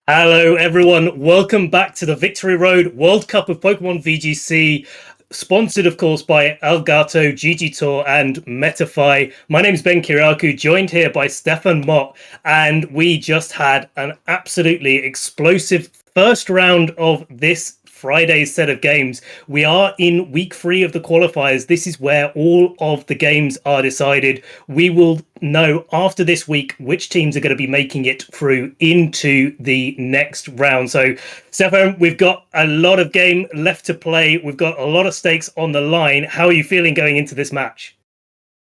Hello, everyone. Welcome back to the Victory Road World Cup of Pokemon VGC, sponsored, of course, by Elgato, Gigitor, and Metafy. My name is Ben Kiriakou, joined here by Stefan Mott, and we just had an absolutely explosive first round of this Friday's set of games. We are in week 3 of the qualifiers. This is where all of the games are decided. We will know after this week which teams are going to be making it through into the next round. So, Stefan, we've got a lot of game left to play. We've got a lot of stakes on the line. How are you feeling going into this match?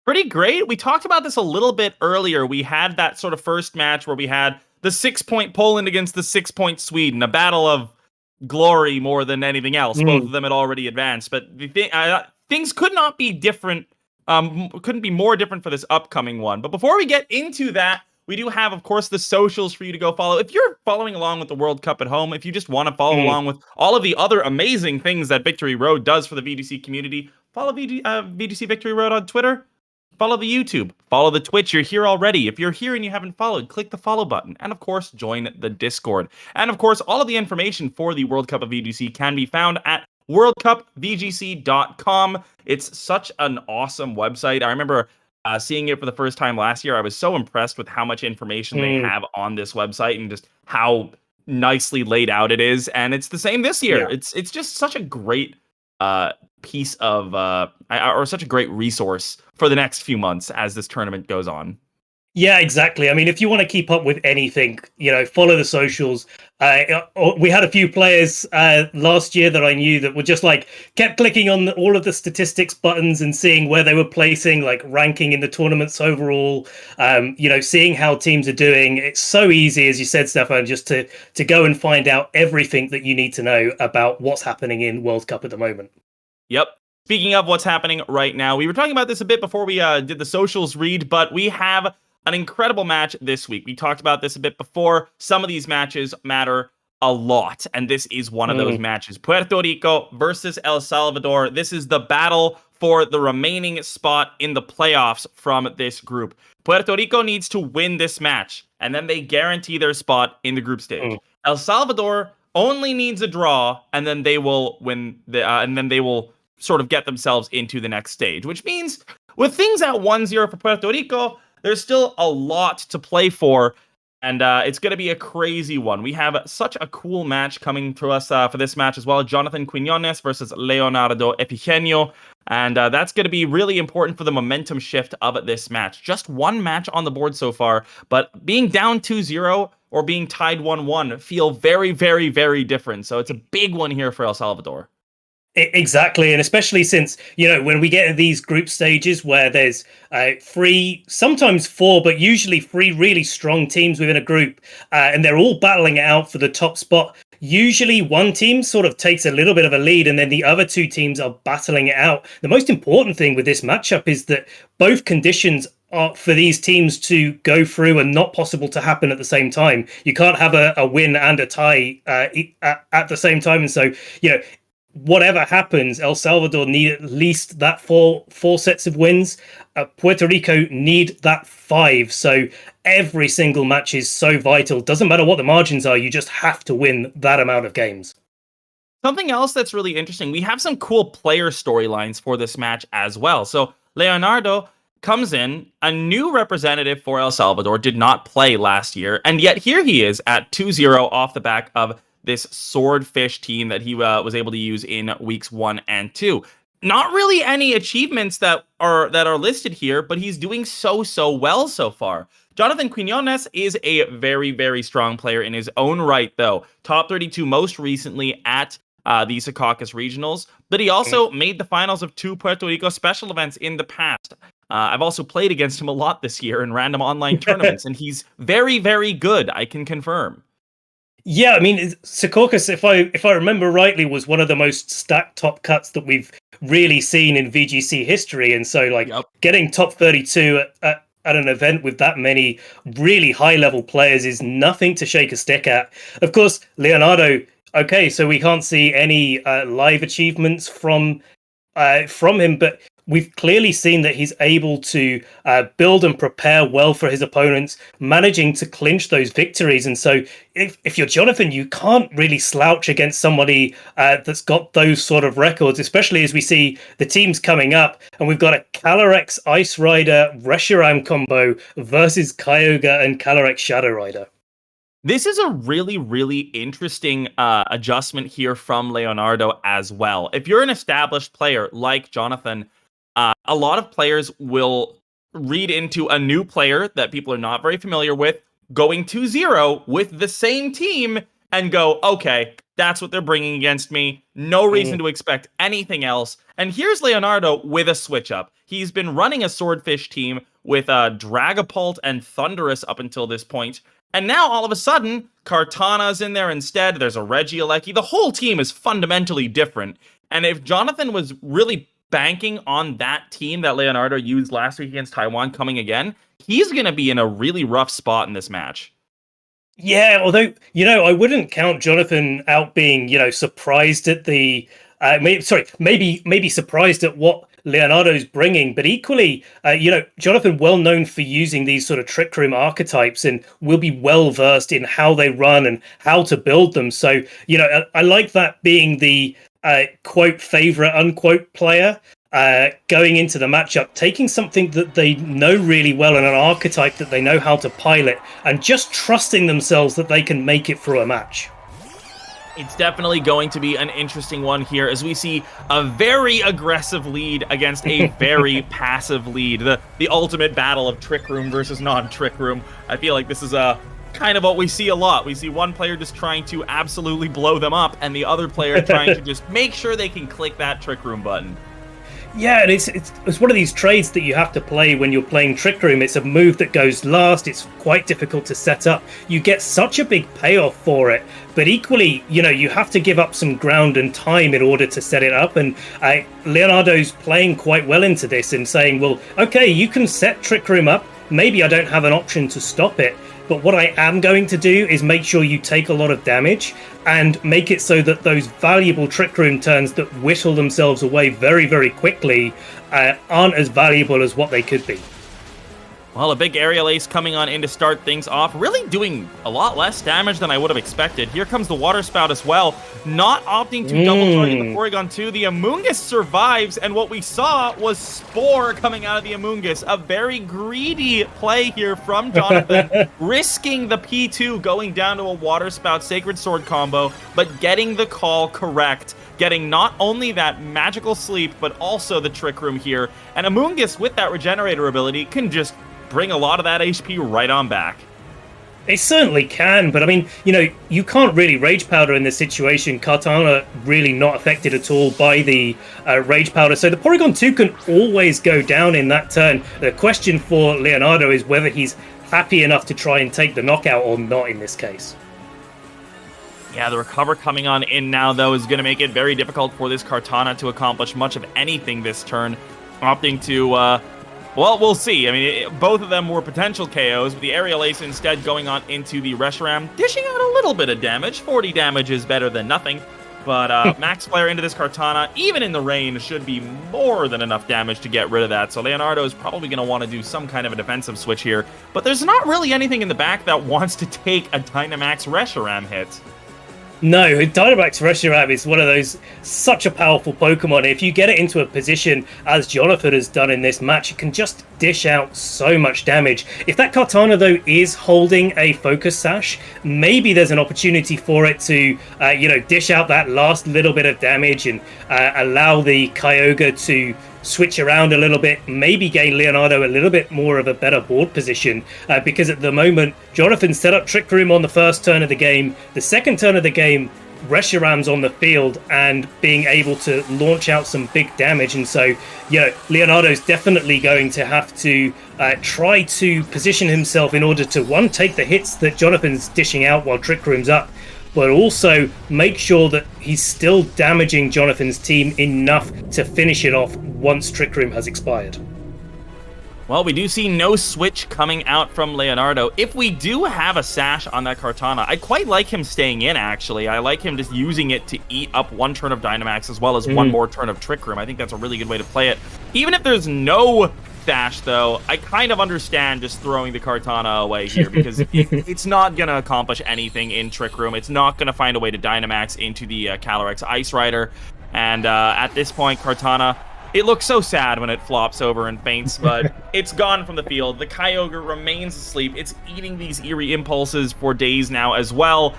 Pretty great. We talked about this a little bit earlier. We had that sort of first match where we had the 6-point Poland against the 6-point Sweden, a battle of glory more than anything else. Both of them had already advanced, but things could not be different. Couldn't be more different for this upcoming one. But before we get into that, we do have, of course, the socials for you to go follow. If you're following along with the World Cup at home, if you just want to follow along with all of the other amazing things that Victory Road does for the VGC community, follow VGC Victory Road on Twitter. Follow the YouTube, follow the Twitch. You're here already. If you're here and you haven't followed, click the follow button. And of course, join the Discord. And of course, all of the information for the World Cup of VGC can be found at worldcupvgc.com. It's such an awesome website. I remember seeing it for the first time last year. I was so impressed with how much information they have on this website and just how nicely laid out it is. And it's the same this year. Yeah. It's just such a great piece of or such a great resource for the next few months as this tournament goes on. Yeah, exactly. I mean, if you want to keep up with anything, follow the socials. We had a few players last year that I knew that were just kept clicking on all of the statistics buttons and seeing where they were placing, ranking in the tournaments overall, seeing how teams are doing. It's so easy, as you said, Stefan, just to go and find out everything that you need to know about what's happening in World Cup at the moment. Yep. Speaking of what's happening right now, we were talking about this a bit before we did the socials read, but we have an incredible match this week. We talked about this a bit before. Some of these matches matter a lot, and this is one of those matches. Puerto Rico versus El Salvador. This is the battle for the remaining spot in the playoffs from this group. Puerto Rico needs to win this match, and then they guarantee their spot in the group stage. El Salvador only needs a draw, and then they will win and then they will sort of get themselves into the next stage, which means with things at 1-0 for Puerto Rico, there's still a lot to play for, and it's going to be a crazy one. We have such a cool match coming to us for this match as well. Jonathan Quiñones versus Leonardo Efigenio, and that's going to be really important for the momentum shift of this match. Just one match on the board so far, but being down 2-0 or being tied 1-1 feel very, very, very different. So it's a big one here for El Salvador. Exactly, and especially since, when we get in these group stages where there's 3, sometimes 4, but usually 3 really strong teams within a group, and they're all battling it out for the top spot. Usually one team sort of takes a little bit of a lead, and then the other 2 teams are battling it out. The most important thing with this matchup is that both conditions are for these teams to go through and not possible to happen at the same time. You can't have a win and a tie at the same time, and so, whatever happens, El Salvador need at least that four sets of wins. Puerto Rico need that 5. So every single match is so vital. Doesn't matter what the margins are. You just have to win that amount of games. Something else that's really interesting. We have some cool player storylines for this match as well. So Leonardo comes in, a new representative for El Salvador, did not play last year. And yet here he is at 2-0 off the back of this swordfish team that he was able to use in weeks 1 and 2. Not really any achievements that are listed here, but he's doing so well so far. Jonathan Quiñones is a very, very strong player in his own right, though. Top 32 most recently at the Secaucus Regionals, but he also made the finals of 2 Puerto Rico special events in the past. I've also played against him a lot this year in random online tournaments, and he's very, very good, I can confirm. Yeah, I mean, Secaucus, if I remember rightly, was one of the most stacked top cuts that we've really seen in VGC history. And so, getting top 32 at an event with that many really high-level players is nothing to shake a stick at. Of course, Leonardo, okay, so we can't see any live achievements from him, but we've clearly seen that he's able to build and prepare well for his opponents, managing to clinch those victories. And so if you're Jonathan, you can't really slouch against somebody that's got those sort of records, especially as we see the teams coming up. And we've got a Calyrex Ice Rider Reshiram combo versus Kyogre and Calyrex Shadow Rider. This is a really, really interesting adjustment here from Leonardo as well. If you're an established player like Jonathan, a lot of players will read into a new player that people are not very familiar with going 2-0 with the same team and go, okay, that's what they're bringing against me. No reason to expect anything else. And here's Leonardo with a switch up. He's been running a Swordfish team with Dragapult and Thundurus up until this point. And now, all of a sudden, Kartana's in there instead. There's a Regieleki. The whole team is fundamentally different. And if Jonathan was really banking on that team that Leonardo used last week against Taiwan coming again, he's going to be in a really rough spot in this match. Yeah, although, I wouldn't count Jonathan out being, surprised at the... maybe surprised at what Leonardo's bringing, but equally, Jonathan well known for using these sort of Trick Room archetypes and will be well versed in how they run and how to build them. So, I like that being the quote favorite unquote player going into the matchup, taking something that they know really well and an archetype that they know how to pilot, and just trusting themselves that they can make it through a match. It's definitely going to be an interesting one here as we see a very aggressive lead against a very passive lead. The ultimate battle of Trick Room versus non-Trick Room. I feel like this is kind of what we see a lot. We see one player just trying to absolutely blow them up and the other player trying to just make sure they can click that Trick Room button. Yeah, and it's one of these trades that you have to play when you're playing Trick Room. It's a move that goes last. It's quite difficult to set up. You get such a big payoff for it, but equally, you have to give up some ground and time in order to set it up. And Leonardo's playing quite well into this and saying, well, okay, you can set Trick Room up. Maybe I don't have an option to stop it, but what I am going to do is make sure you take a lot of damage and make it so that those valuable Trick Room turns that whittle themselves away very, very quickly aren't as valuable as what they could be. Well, a big Aerial Ace coming on in to start things off, really doing a lot less damage than I would have expected. Here comes the Water Spout as well, not opting to double target the Porygon 2. The Amoonguss survives, and what we saw was Spore coming out of the Amoonguss. A very greedy play here from Jonathan, risking the P2 going down to a Water Spout Sacred Sword combo, but getting the call correct. Getting not only that magical sleep, but also the Trick Room here. And Amoonguss, with that regenerator ability, can just bring a lot of that HP right on back. It certainly can, but I mean, you can't really Rage Powder in this situation. Kartana really not affected at all by the Rage Powder, so the Porygon 2 can always go down in that turn. The question for Leonardo is whether he's happy enough to try and take the knockout or not in this case. Yeah, the Recover coming on in now, though, is going to make it very difficult for this Kartana to accomplish much of anything this turn. Opting to, well, we'll see. I mean, both of them were potential KOs, but the Aerial Ace instead going on into the Reshiram, dishing out a little bit of damage. 40 damage is better than nothing. But Max Flare into this Kartana, even in the rain, should be more than enough damage to get rid of that. So Leonardo is probably going to want to do some kind of a defensive switch here. But there's not really anything in the back that wants to take a Dynamax Reshiram hit. No, Dynamax Reshiram is one of those, such a powerful Pokemon. If you get it into a position, as Jonathan has done in this match, it can just dish out so much damage. If that Kartana, though, is holding a Focus Sash, maybe there's an opportunity for it to, dish out that last little bit of damage and allow the Kyogre to switch around a little bit, maybe gain Leonardo a little bit more of a better board position, because at the moment, Jonathan set up Trick Room on the first turn of the game. The second turn of the game, Reshiram's on the field and being able to launch out some big damage. And so, Leonardo's definitely going to have to try to position himself in order to, one, take the hits that Jonathan's dishing out while Trick Room's up, but also make sure that he's still damaging Jonathan's team enough to finish it off once Trick Room has expired. Well, we do see no switch coming out from Leonardo. If we do have a sash on that Kartana, I quite like him staying in, actually. I like him just using it to eat up one turn of Dynamax as well as one more turn of Trick Room. I think that's a really good way to play it. Even if there's no sash, though, I kind of understand just throwing the Kartana away here because it's not going to accomplish anything in Trick Room. It's not going to find a way to Dynamax into the Calyrex Ice Rider. And at this point, Kartana... It looks so sad when it flops over and faints, but it's gone from the field. The Kyogre remains asleep. It's eating these eerie impulses for days now as well.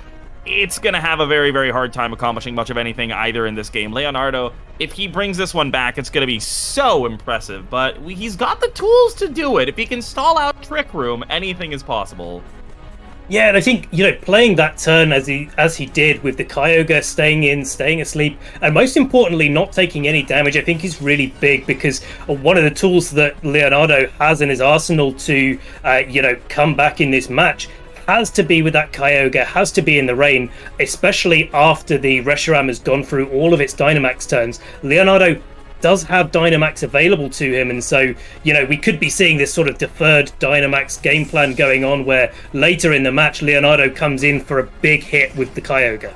It's going to have a very, very hard time accomplishing much of anything either in this game. Leonardo, if he brings this one back, it's going to be so impressive, but he's got the tools to do it. If he can stall out Trick Room, anything is possible. Yeah, and I think, playing that turn as he did with the Kyogre staying in, staying asleep, and most importantly, not taking any damage, I think is really big because one of the tools that Leonardo has in his arsenal to, come back in this match has to be with that Kyogre, has to be in the rain, especially after the Reshiram has gone through all of its Dynamax turns. Leonardo does have Dynamax available to him, and so we could be seeing this sort of deferred Dynamax game plan going on where later in the match Leonardo comes in for a big hit with the Kyogre.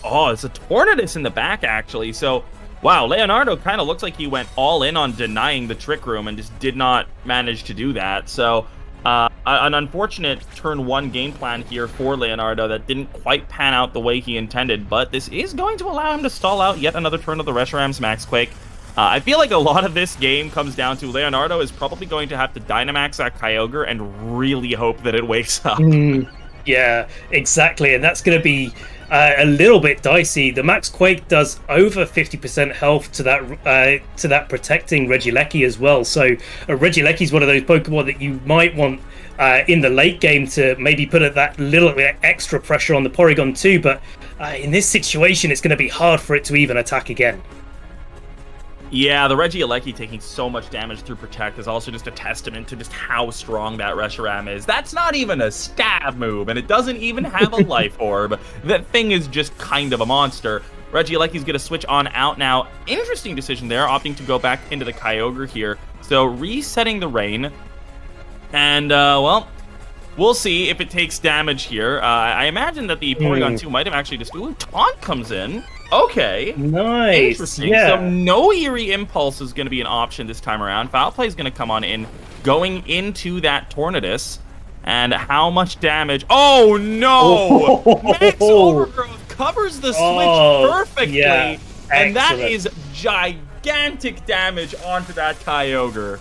Oh, it's a Tornadus in the back, actually. So wow, Leonardo kind of looks like he went all in on denying the Trick Room and just did not manage to do that. So an unfortunate turn 1 game plan here for Leonardo that didn't quite pan out the way he intended, but this is going to allow him to stall out yet another turn of the Reshiram's Max Quake. I feel like a lot of this game comes down to Leonardo is probably going to have to Dynamax that Kyogre and really hope that it wakes up. Yeah, exactly, and that's going to be a little bit dicey. The Max Quake does over 50% health to that protecting Regieleki as well. So Regieleki is one of those Pokemon that you might want in the late game to maybe put that little bit extra pressure on the Porygon too. But in this situation, it's going to be hard for it to even attack again. Yeah, the Regieleki taking so much damage through Protect is also just a testament to just how strong that Reshiram is. That's not even a stab move, and it doesn't even have a Life Orb. That thing is just kind of a monster. Regieleki's going to switch on out now. Interesting decision there, opting to go back into the Kyogre here. So resetting the rain. And, well, we'll see if it takes damage here. I imagine that the Porygon 2 might have actually just... Ooh, Taunt comes in. Okay. Nice. Interesting. Yeah. So no Eerie Impulse is going to be an option this time around. Foul Play is going to come on in, going into that Tornadus. And how much damage? Oh, no! Max Overgrowth covers the switch perfectly. Yeah. And that is gigantic damage onto that Kyogre.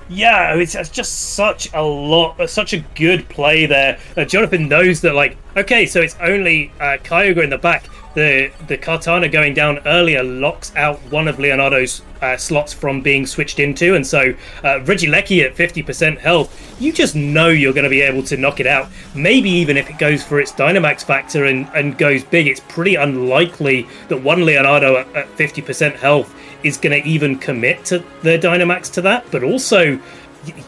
Yeah, it's just such a good play there. Jonathan knows that, okay, so it's only Kyogre in the back. The Kartana going down earlier locks out one of Leonardo's slots from being switched into, and so Regieleki at 50% health, you just know you're going to be able to knock it out. Maybe even if it goes for its Dynamax factor and goes big, it's pretty unlikely that one Leonardo at 50% health is going to even commit to the Dynamax to that. But also,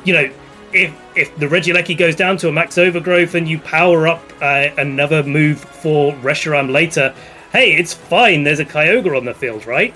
if the Regieleki goes down to a max overgrowth and you power up another move for Reshiram later, hey, it's fine. There's a Kyogre on the field, right?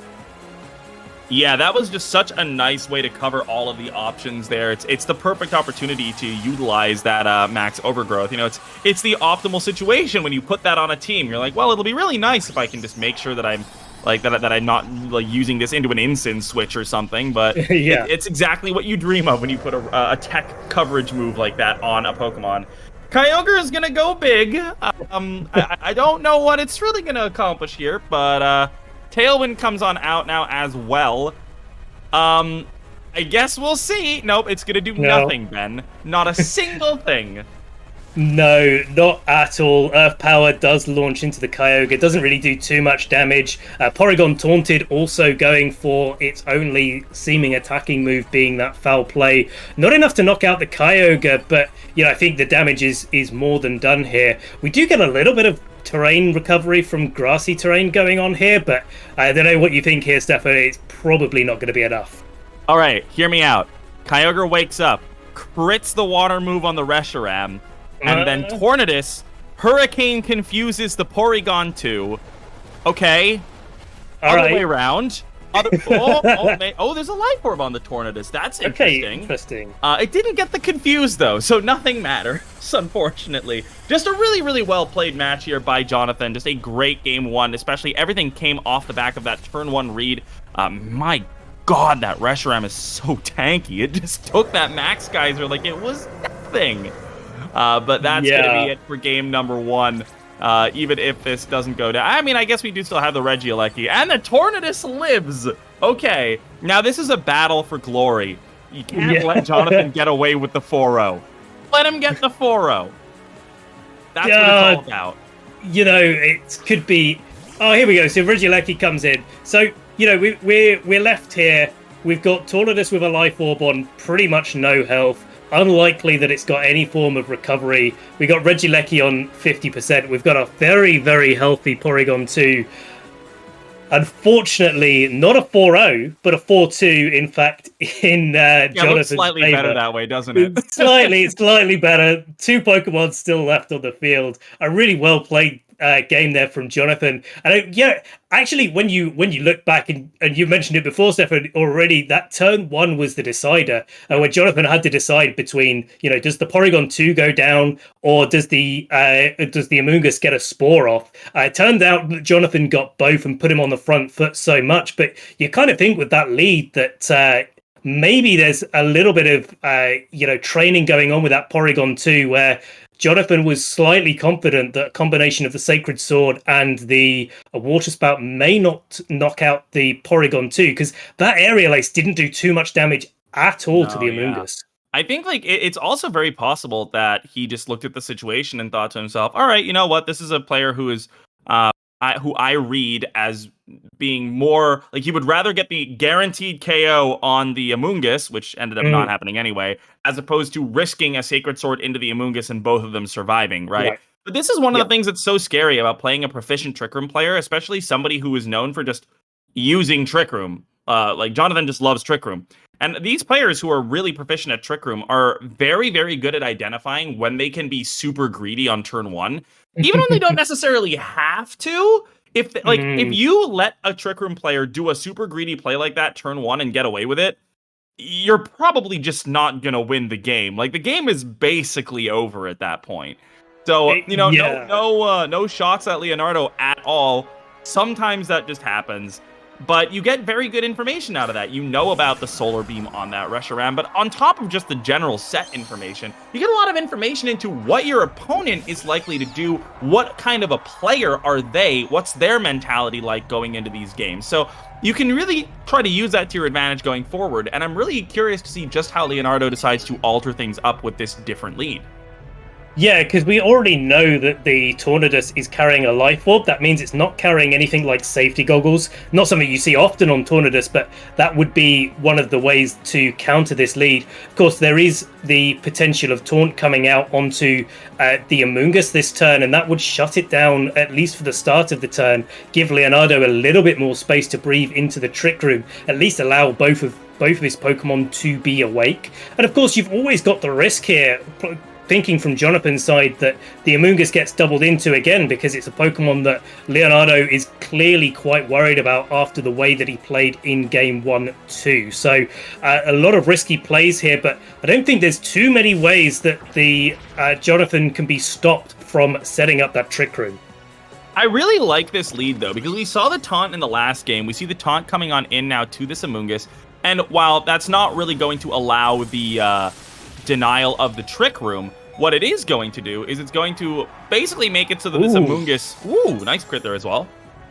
Yeah, that was just such a nice way to cover all of the options there. It's the perfect opportunity to utilize that max overgrowth. It's the optimal situation when you put that on a team. You're like, well, it'll be really nice if I can just make sure that I'm that I'm not using this into an Incin switch or something, but yeah. It's exactly what you dream of when you put a tech coverage move like that on a Pokemon. Kyogre is gonna go big. I don't know what it's really gonna accomplish here, but Tailwind comes on out now as well. I guess we'll see. Nope, it's gonna do nothing, Ben. Not a single thing. No, not at all. Earth Power does launch into the Kyogre. It doesn't really do too much damage. Porygon Taunted also going for its only seeming attacking move being that Foul Play. Not enough to knock out the Kyogre, but I think the damage is more than done here. We do get a little bit of terrain recovery from grassy terrain going on here, but I don't know what you think here, Stefan. It's probably not going to be enough. All right, hear me out. Kyogre wakes up, crits the water move on the Reshiram, and then Tornadus Hurricane confuses the Porygon 2. Okay. Other way around. There's a life orb on the Tornadus. That's interesting. Okay, interesting. It didn't get the confused, though, so nothing matters, unfortunately. Just a really, really well-played match here by Jonathan. Just a great game one, especially everything came off the back of that turn one read. My God, that Reshiram is so tanky. It just took that Max Geyser like it was nothing. But that's going to be it for game number one. Even if this doesn't go down. I mean, I guess we do still have the Regieleki. And the Tornadus lives! Okay, now this is a battle for glory. You can't let Jonathan get away with the 4-0. Let him get the 4-0. That's what it's all about. You know, it could be... Oh, here we go. So Regieleki comes in. So, you know, we're left here. We've got Tornadus with a life orb on pretty much no health. Unlikely that it's got any form of recovery. We got Regieleki on 50%. We've got a very, very healthy Porygon 2. Unfortunately, not a 4-0, but a 4-2, in fact, in Jonathan's looks slightly favor. better that way, doesn't it? Slightly better. 2 Pokemon still left on the field. A really well-played game there from Jonathan. And actually, when you look back, and you mentioned it before, Stefan, already, that turn one was the decider, where Jonathan had to decide between, you know, does the Porygon 2 go down, or does the Amoonguss get a spore off? It turned out that Jonathan got both and put him on the front foot so much, but you kind of think with that lead that maybe there's a little bit of training going on with that Porygon 2, where Jonathan was slightly confident that a combination of the Sacred Sword and the Water Spout may not knock out the Porygon 2, because that Aerial Ace didn't do too much damage at all to the Amoonguss. I think it's also very possible that he just looked at the situation and thought to himself, all right, you know what, this is a player who is who I read as being more like he would rather get the guaranteed KO on the Amoonguss, which ended up not happening anyway, as opposed to risking a Sacred Sword into the Amoonguss and both of them surviving, right? But this is one of the things that's so scary about playing a proficient Trick Room player, especially somebody who is known for just using Trick Room. Like Jonathan just loves Trick Room. And these players who are really proficient at Trick Room are very, very good at identifying when they can be super greedy on turn one, even when they don't necessarily have to. If you let a Trick Room player do a super greedy play like that turn one and get away with it, you're probably just not going to win the game. Like, the game is basically over at that point. So, no shots at Leonardo at all. Sometimes that just happens. But you get very good information out of that. You know about the Solar Beam on that Reshiram, but on top of just the general set information, you get a lot of information into what your opponent is likely to do, what kind of a player are they, what's their mentality like going into these games. So you can really try to use that to your advantage going forward, and I'm really curious to see just how Leonardo decides to alter things up with this different lead. Yeah, because we already know that the Tornadus is carrying a life orb. That means it's not carrying anything like safety goggles. Not something you see often on Tornadus, but that would be one of the ways to counter this lead. Of course, there is the potential of Taunt coming out onto the Amoonguss this turn, and that would shut it down, at least for the start of the turn, give Leonardo a little bit more space to breathe into the Trick Room, at least allow both of his Pokemon to be awake. And of course, you've always got the risk here, thinking from Jonathan's side, that the Amoonguss gets doubled into again, because it's a Pokemon that Leonardo is clearly quite worried about after the way that he played in game 1-2. So a lot of risky plays here, but I don't think there's too many ways that the Jonathan can be stopped from setting up that Trick Room. I really like this lead, though, because we saw the taunt in the last game. We see the taunt coming on in now to this Amoonguss, and while that's not really going to allow the denial of the Trick Room, what it is going to do is it's going to basically make it so that this Amoonguss... nice crit there as well.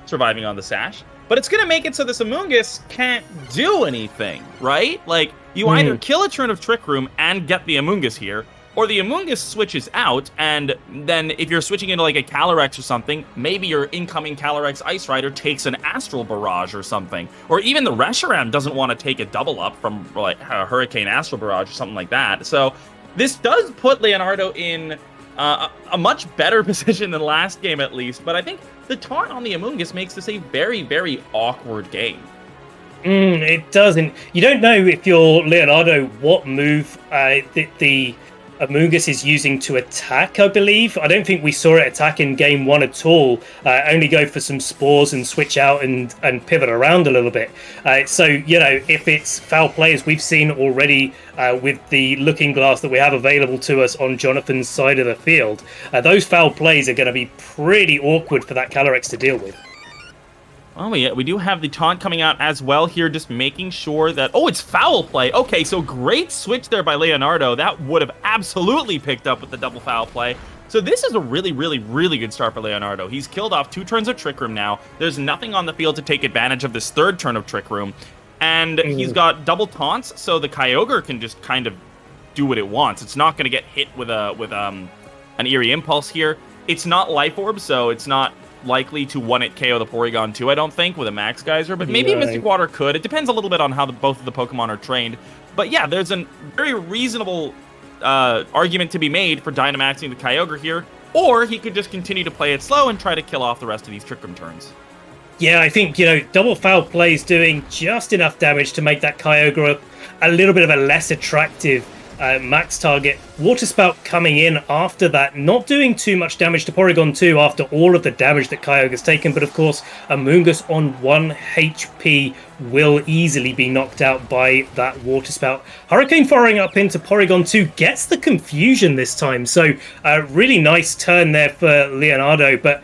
Surviving on the sash. But it's going to make it so this Amoonguss can't do anything, right? Like, you either kill a turn of Trick Room and get the Amoonguss here, or the Amoonguss switches out, and then if you're switching into like a Calyrex or something, maybe your incoming Calyrex Ice Rider takes an Astral Barrage or something. Or even the Reshiram doesn't want to take a double up from like a Hurricane Astral Barrage or something like that. So this does put Leonardo in a much better position than last game, at least. But I think the taunt on the Amoonguss makes this a very, very awkward game. It doesn't. You don't know if you're Leonardo what move the Amoonguss is using to attack, I believe. I don't think we saw it attack in game 1 at all. Only go for some spores and switch out and pivot around a little bit. So, if it's foul play, as we've seen already with the looking glass that we have available to us on Jonathan's side of the field, those foul plays are going to be pretty awkward for that Calyrex to deal with. Oh, yeah, we do have the taunt coming out as well here, just making sure that... Oh, it's foul play. Okay, so great switch there by Leonardo. That would have absolutely picked up with the double foul play. So this is a really, really, really good start for Leonardo. He's killed off 2 turns of Trick Room now. There's nothing on the field to take advantage of this 3rd turn of Trick Room. And he's got double taunts, so the Kyogre can just kind of do what it wants. It's not going to get hit with an Eerie Impulse here. It's not Life Orb, so it's not likely to 1-hit KO the Porygon 2, I don't think, with a Max Geyser, but maybe Mystic Water could. It depends a little bit on how both of the Pokemon are trained. But yeah, there's a very reasonable argument to be made for Dynamaxing the Kyogre here, or he could just continue to play it slow and try to kill off the rest of these Trick Room turns. Yeah, I think, double foul play is doing just enough damage to make that Kyogre a little bit of a less attractive max target. Water Spout coming in after that, not doing too much damage to Porygon 2 after all of the damage that Kyogre's taken, but of course, Amoonguss on 1 HP will easily be knocked out by that Water Spout. Hurricane firing up into Porygon 2 gets the confusion this time, so a really nice turn there for Leonardo. But,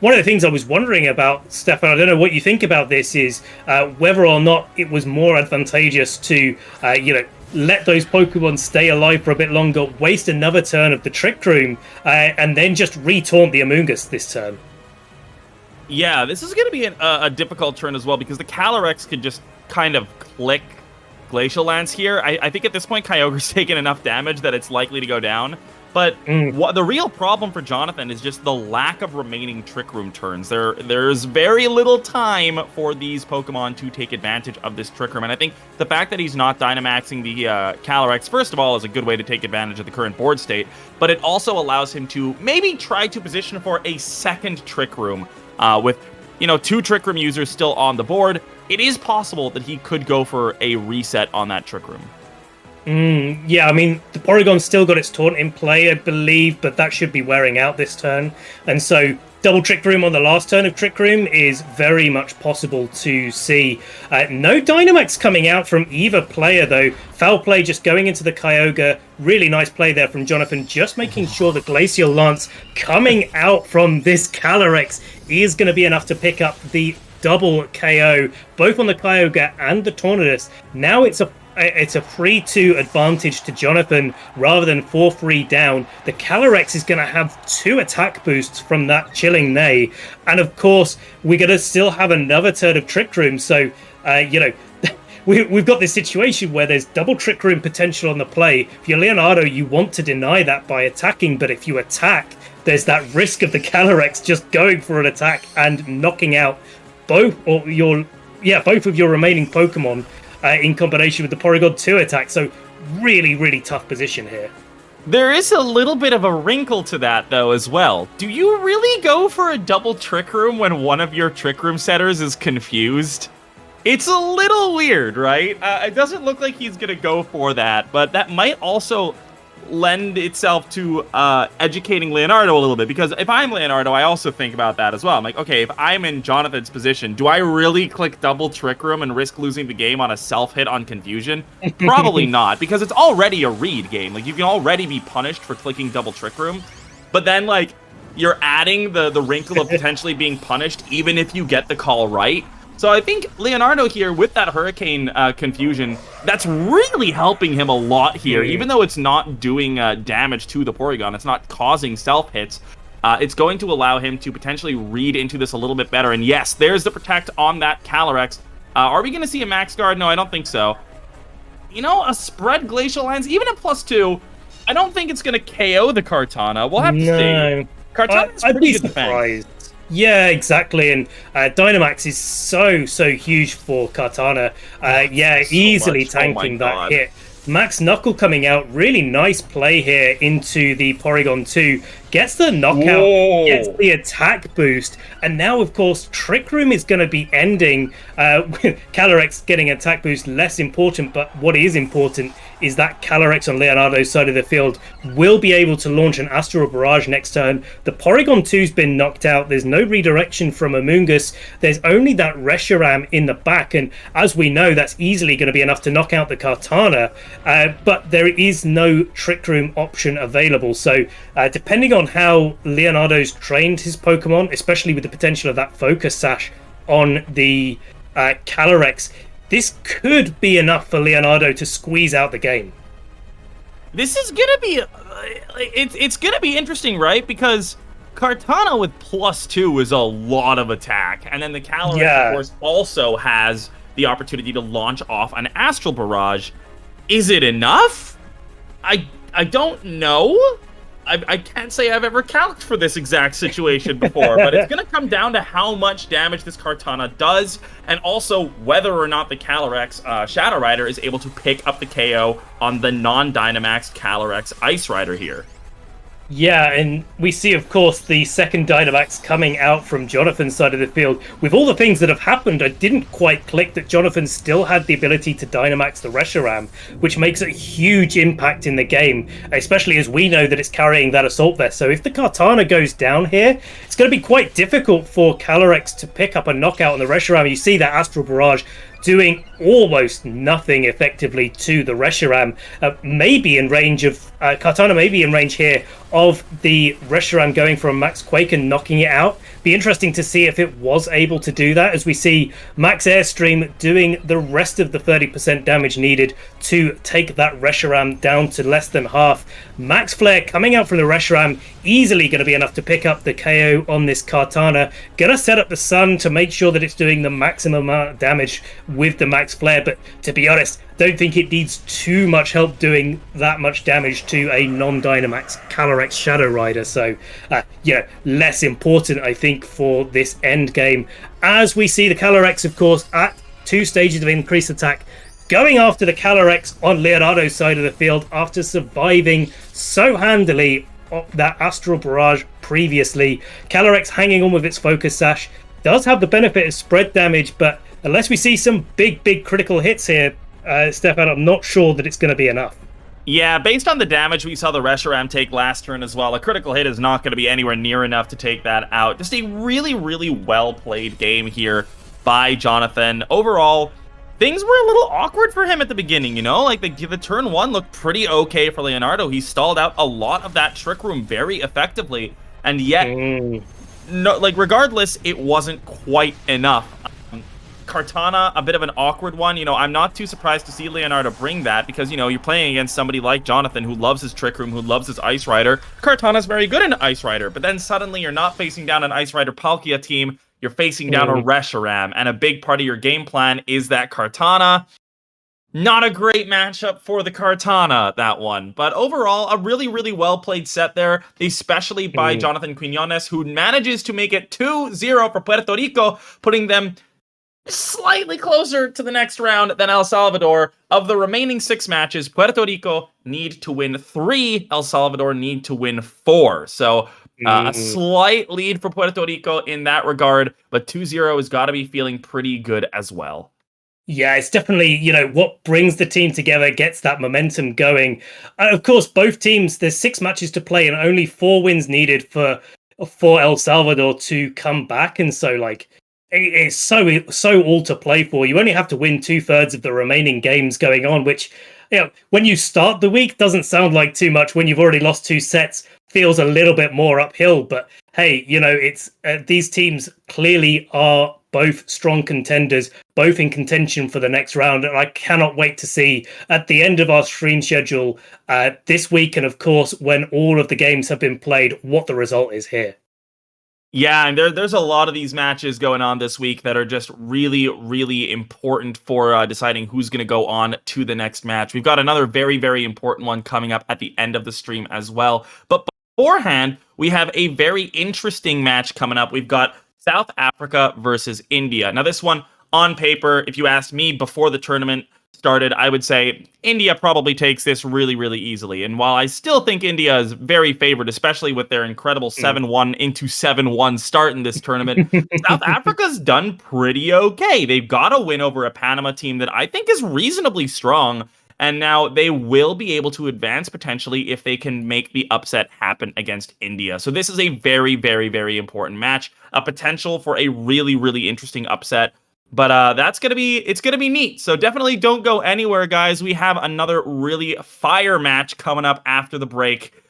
one of the things I was wondering about, Stefan, I don't know what you think about this, is whether or not it was more advantageous to, let those Pokemon stay alive for a bit longer, waste another turn of the Trick Room, and then just re-taunt the Amoonguss this turn. Yeah, this is going to be a difficult turn as well, because the Calyrex could just kind of click Glacial Lance here. I think at this point, Kyogre's taken enough damage that it's likely to go down. But the real problem for Jonathan is just the lack of remaining Trick Room turns. There's very little time for these Pokemon to take advantage of this Trick Room. And I think the fact that he's not Dynamaxing the Calyrex, first of all, is a good way to take advantage of the current board state. But it also allows him to maybe try to position for a second Trick Room with 2 Trick Room users still on the board. It is possible that he could go for a reset on that Trick Room. Yeah, I mean, the Porygon's still got its taunt in play, I believe, but that should be wearing out this turn. And so, double Trick Room on the last turn of Trick Room is very much possible to see. No Dynamax coming out from either player, though. Foul play just going into the Kyogre. Really nice play there from Jonathan, just making sure the Glacial Lance coming out from this Calyrex is going to be enough to pick up the double KO, both on the Kyogre and the Tornadus. Now it's a 3-2 advantage to Jonathan rather than 4-3 down. The Calyrex is going to have 2 attack boosts from that Chilling Neigh. And of course, we're going to still have another turn of Trick Room. So, we've got this situation where there's double Trick Room potential on the play. If you're Leonardo, you want to deny that by attacking. But if you attack, there's that risk of the Calyrex just going for an attack and knocking out both of your remaining Pokemon in combination with the Porygon 2 attack. So really, really tough position here. There is a little bit of a wrinkle to that, though, as well. Do you really go for a double Trick Room when one of your Trick Room setters is confused? It's a little weird, right? It doesn't look like he's going to go for that, but that might also lend itself to educating Leonardo a little bit, because if I'm Leonardo, I also think about that as well. I'm like, okay, if I'm in Jonathan's position, do I really click double Trick Room and risk losing the game on a self-hit on confusion? Probably not, because it's already a read game. Like, you can already be punished for clicking double Trick Room, but then, like, you're adding the wrinkle of potentially being punished even if you get the call right. So I think Leonardo here, with that Hurricane confusion, that's really helping him a lot here. Even though it's not doing damage to the Porygon, it's not causing self-hits, it's going to allow him to potentially read into this a little bit better. And yes, there's the Protect on that Calyrex. Are we going to see a Max Guard? No, I don't think so. A spread Glacial Lance, even at +2, I don't think it's going to KO the Kartana. We'll have to see. Kartana's pretty good defense. Yeah, exactly, and Dynamax is so huge for Kartana. Easily tanking that hit. Max Knuckle coming out, really nice play here into the Porygon 2. gets the knockout, gets the attack boost, and now, of course, Trick Room is going to be ending with Calyrex getting an attack boost less important, but what is important is that Calyrex on Leonardo's side of the field will be able to launch an Astral Barrage next turn. The Porygon 2's been knocked out. There's no redirection from Amoonguss. There's only that Reshiram in the back, and as we know, that's easily going to be enough to knock out the Kartana, but there is no Trick Room option available. So depending on how Leonardo's trained his Pokemon, especially with the potential of that Focus Sash on the Calyrex, this could be enough for Leonardo to squeeze out the game. This is gonna be it's gonna be interesting, right? Because Kartana with +2 is a lot of attack, and then the Calyrex, of course, also has the opportunity to launch off an Astral Barrage. Is it enough? I don't know. I can't say I've ever calced for this exact situation before, but it's going to come down to how much damage this Kartana does, and also whether or not the Calyrex Shadow Rider is able to pick up the KO on the non-Dynamax Calyrex Ice Rider here. Yeah, and we see, of course, the second Dynamax coming out from Jonathan's side of the field. With all the things that have happened, I didn't quite click that Jonathan still had the ability to Dynamax the Reshiram, which makes a huge impact in the game, especially as we know that it's carrying that Assault Vest. So if the Kartana goes down here, it's going to be quite difficult for Calyrex to pick up a knockout on the Reshiram. You see that Astral Barrage doing almost nothing effectively to the Reshiram. Maybe in range of Kartana, maybe in range here of the Reshiram going for a Max Quake and knocking it out. Be interesting to see if it was able to do that, as we see Max Airstream doing the rest of the 30% damage needed to take that Reshiram down to less than half. Max Flare coming out from the Reshiram, easily going to be enough to pick up the KO on this Kartana. Gonna set up the Sun to make sure that it's doing the maximum amount of damage with the Max Flare, but to be honest, don't think it needs too much help doing that much damage to a non-Dynamax Calyrex Shadow Rider. So, less important, I think, for this end game. As we see the Calyrex, of course, at 2 stages of increased attack, going after the Calyrex on Leonardo's side of the field after surviving so handily that Astral Barrage previously. Calyrex hanging on with its Focus Sash does have the benefit of spread damage, but unless we see some big critical hits here, Stefan, I'm not sure that it's going to be enough. Yeah, based on the damage we saw the Reshiram take last turn as well, a critical hit is not going to be anywhere near enough to take that out. Just a really well-played game here by Jonathan. Overall, things were a little awkward for him at the beginning, you know? Like, the turn 1 looked pretty okay for Leonardo. He stalled out a lot of that Trick Room very effectively, and yet, regardless, it wasn't quite enough. Kartana, a bit of an awkward one. You know, I'm not too surprised to see Leonardo bring that because, you know, you're playing against somebody like Jonathan who loves his Trick Room, who loves his Ice Rider. Kartana's very good in Ice Rider, but then suddenly you're not facing down an Ice Rider Palkia team, you're facing down a Reshiram, and a big part of your game plan is that Kartana. Not a great matchup for the Kartana, that one. But overall, a really well-played set there, especially by Jonathan Quiñones, who manages to make it 2-0 for Puerto Rico, putting them slightly closer to the next round than El Salvador. Of the remaining 6 matches, Puerto Rico need to win 3, El Salvador need to win 4. So a slight lead for Puerto Rico in that regard, but 2-0 has got to be feeling pretty good as well. Yeah, it's definitely, what brings the team together, gets that momentum going. Of course, both teams, there's 6 matches to play and only 4 wins needed for El Salvador to come back. And so, it's so all to play for. You only have to win 2/3 of the remaining games going on, which, when you start the week, doesn't sound like too much. When you've already lost 2 sets, feels a little bit more uphill. But hey, it's these teams clearly are both strong contenders, both in contention for the next round. And I cannot wait to see at the end of our stream schedule this week, and of course, when all of the games have been played, what the result is here. Yeah, and there's a lot of these matches going on this week that are just really important for deciding who's going to go on to the next match. We've got another very important one coming up at the end of the stream as well. But beforehand, we have a very interesting match coming up. We've got South Africa versus India. Now, this one, on paper, if you asked me before the tournament, started, I would say India probably takes this really, really easily. And while I still think India is very favored, especially with their incredible 7-1 into 7-1 start in this tournament, South Africa's done pretty okay. They've got a win over a Panama team that I think is reasonably strong. And now they will be able to advance potentially if they can make the upset happen against India. So this is a very, very, very important match, a potential for a really, really interesting upset. But it's gonna be neat. So definitely don't go anywhere, guys. We have another really fire match coming up after the break,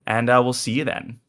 and we'll see you then.